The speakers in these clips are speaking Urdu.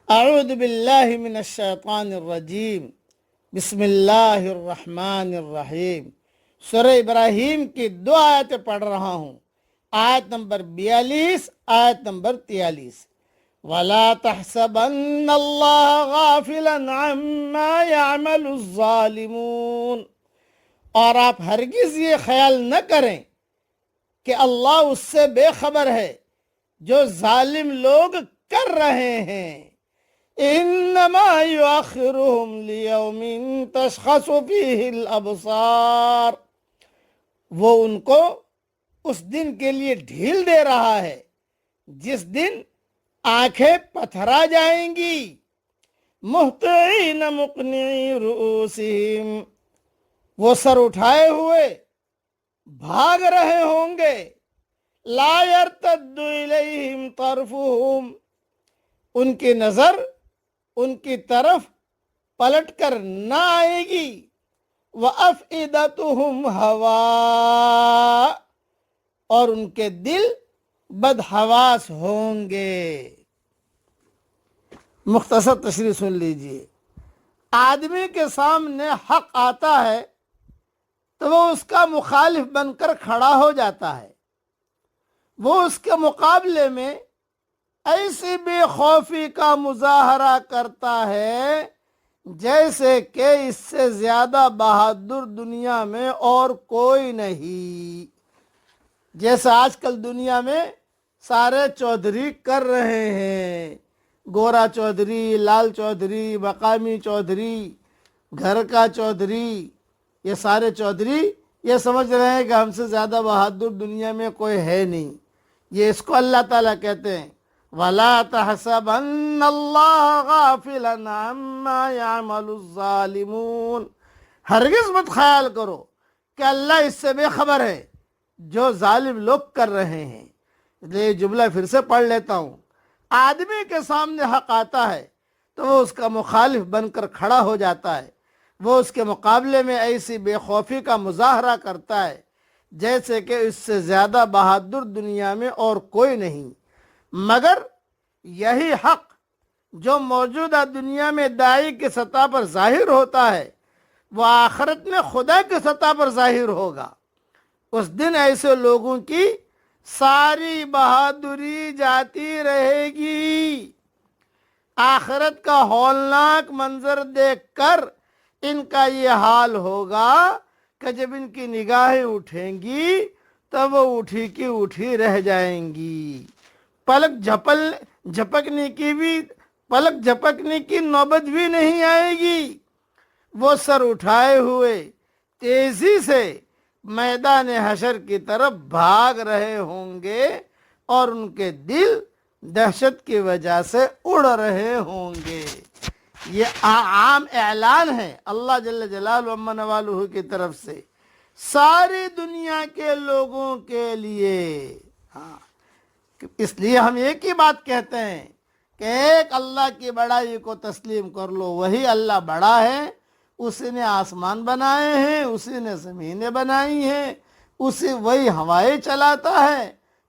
اعوذ باللہ من الشیطان الرجیم بسم اللہ الرحمن الرحیم۔ سورہ ابراہیم کی 2 آیتیں پڑھ رہا ہوں، آیت نمبر 42، آیت نمبر 43۔ وَلَا تَحْسَبَنَّ اللَّهَ غَافِلًا عَمَّا يَعْمَلُ الظَّالِمُونَ، اور آپ ہرگز یہ خیال نہ کریں کہ اللہ اس سے بے خبر ہے جو ظالم لوگ کر رہے ہیں۔ انما یؤخرہم لیوم تشخص فیہ الابصار، وہ ان کو اس دن کے لیے ڈھیل دے رہا ہے جس دن آنکھیں پتھرا جائیں گی۔ مہطعین مقنعی رؤوسہم، وہ سر اٹھائے ہوئے بھاگ رہے ہوں گے۔ لا یرتد الیہم طرفہم، ان کی نظر ان کی طرف پلٹ کر نہ آئے گی۔ وَأَفْئِدَتُهُمْ هَوَاءٌ، اور ان کے دل بدحواس ہوں گے۔ مختصر تشریح سن لیجئے۔ آدمی کے سامنے حق آتا ہے تو وہ اس کا مخالف بن کر کھڑا ہو جاتا ہے، وہ اس کے مقابلے میں ایسی بے خوفی کا مظاہرہ کرتا ہے جیسے کہ اس سے زیادہ بہادر دنیا میں اور کوئی نہیں۔ جیسے آج کل دنیا میں سارے چودھری کر رہے ہیں، گورا چودھری، لال چودھری، مقامی چودھری، گھر کا چودھری، یہ سارے چودھری یہ سمجھ رہے ہیں کہ ہم سے زیادہ بہادر دنیا میں کوئی ہے نہیں۔ یہ اس کو اللہ تعالیٰ کہتے ہیں وَلَا تَحْسَبَنَّ اللَّهَ غَافِلًا عَمَّا يَعْمَلُ الظَّالِمُونَ، ہرگز مت خیال کرو کہ اللہ اس سے بے خبر ہے جو ظالم لوگ کر رہے ہیں۔ یہ جملہ پھر سے پڑھ لیتا ہوں۔ آدمی کے سامنے حق آتا ہے تو وہ اس کا مخالف بن کر کھڑا ہو جاتا ہے، وہ اس کے مقابلے میں ایسی بے خوفی کا مظاہرہ کرتا ہے جیسے کہ اس سے زیادہ بہادر دنیا میں اور کوئی نہیں۔ مگر یہی حق جو موجودہ دنیا میں داعی کی سطح پر ظاہر ہوتا ہے وہ آخرت میں خدا کی سطح پر ظاہر ہوگا۔ اس دن ایسے لوگوں کی ساری بہادری جاتی رہے گی۔ آخرت کا ہولناک منظر دیکھ کر ان کا یہ حال ہوگا کہ جب ان کی نگاہیں اٹھیں گی تب وہ اٹھی کی اٹھی رہ جائیں گی۔ پلک جھپکنے کی نوبت بھی نہیں آئے گی۔ وہ سر اٹھائے ہوئے تیزی سے میدان حشر کی طرف بھاگ رہے ہوں گے اور ان کے دل دہشت کی وجہ سے اڑ رہے ہوں گے۔ یہ عام اعلان ہے اللہ جل جلالہ عمن والہ کی طرف سے ساری دنیا کے لوگوں کے لیے۔ اس لیے ہم ایک ہی بات کہتے ہیں کہ ایک اللہ کی بڑائی کو تسلیم کر لو، وہی اللہ بڑا ہے، اسی نے آسمان بنائے ہیں، اسی نے زمینیں بنائی ہیں، وہی ہوائیں چلاتا ہے۔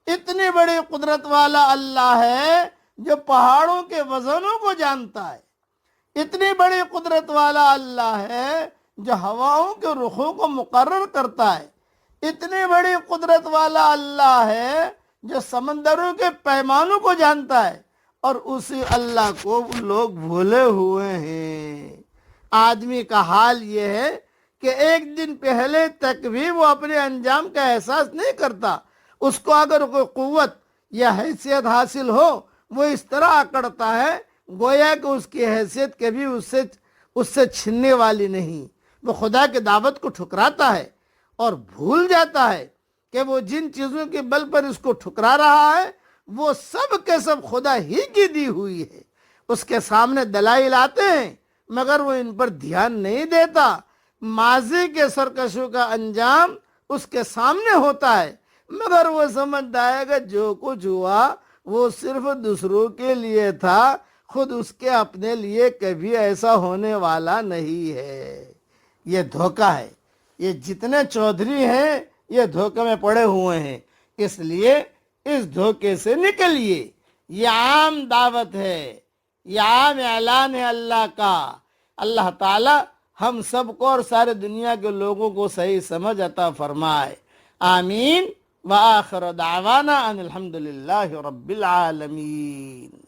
اتنی بڑی قدرت والا اللہ ہے جو پہاڑوں کے وزنوں کو جانتا ہے۔ اتنی بڑی قدرت والا اللہ ہے جو ہواؤں کے رخوں کو مقرر کرتا ہے۔ اتنی بڑی قدرت والا اللہ ہے جو سمندروں کے پیمانوں کو جانتا ہے، اور اسی اللہ کو لوگ بھولے ہوئے ہیں۔ آدمی کا حال یہ ہے کہ ایک دن پہلے تک بھی وہ اپنے انجام کا احساس نہیں کرتا۔ اس کو اگر کوئی قوت یا حیثیت حاصل ہو وہ اس طرح اکڑتا ہے گویا کہ اس کی حیثیت کبھی اس سے چھننے والی نہیں۔ وہ خدا کی دعوت کو ٹھکراتا ہے اور بھول جاتا ہے کہ وہ جن چیزوں کے بل پر اس کو ٹھکرا رہا ہے وہ سب کے سب خدا ہی کی دی ہوئی ہے۔ اس کے سامنے دلائل آتے ہیں مگر وہ ان پر دھیان نہیں دیتا۔ ماضی کے سرکشوں کا انجام اس کے سامنے ہوتا ہے مگر وہ سمجھتا ہے کہ جو کچھ ہوا وہ صرف دوسروں کے لیے تھا، خود اس کے اپنے لیے کبھی ایسا ہونے والا نہیں ہے۔ یہ دھوکہ ہے۔ یہ جتنے چودھری ہیں یہ دھوکے میں پڑے ہوئے ہیں، اس لیے اس دھوکے سے نکلیے۔ یہ عام دعوت ہے، یہ عام اعلان ہے اللہ کا. اللہ تعالی ہم سب کو اور سارے دنیا کے لوگوں کو صحیح سمجھ عطا فرمائے. آمین. وآخر دعوانا ان الحمد للہ رب العالمین.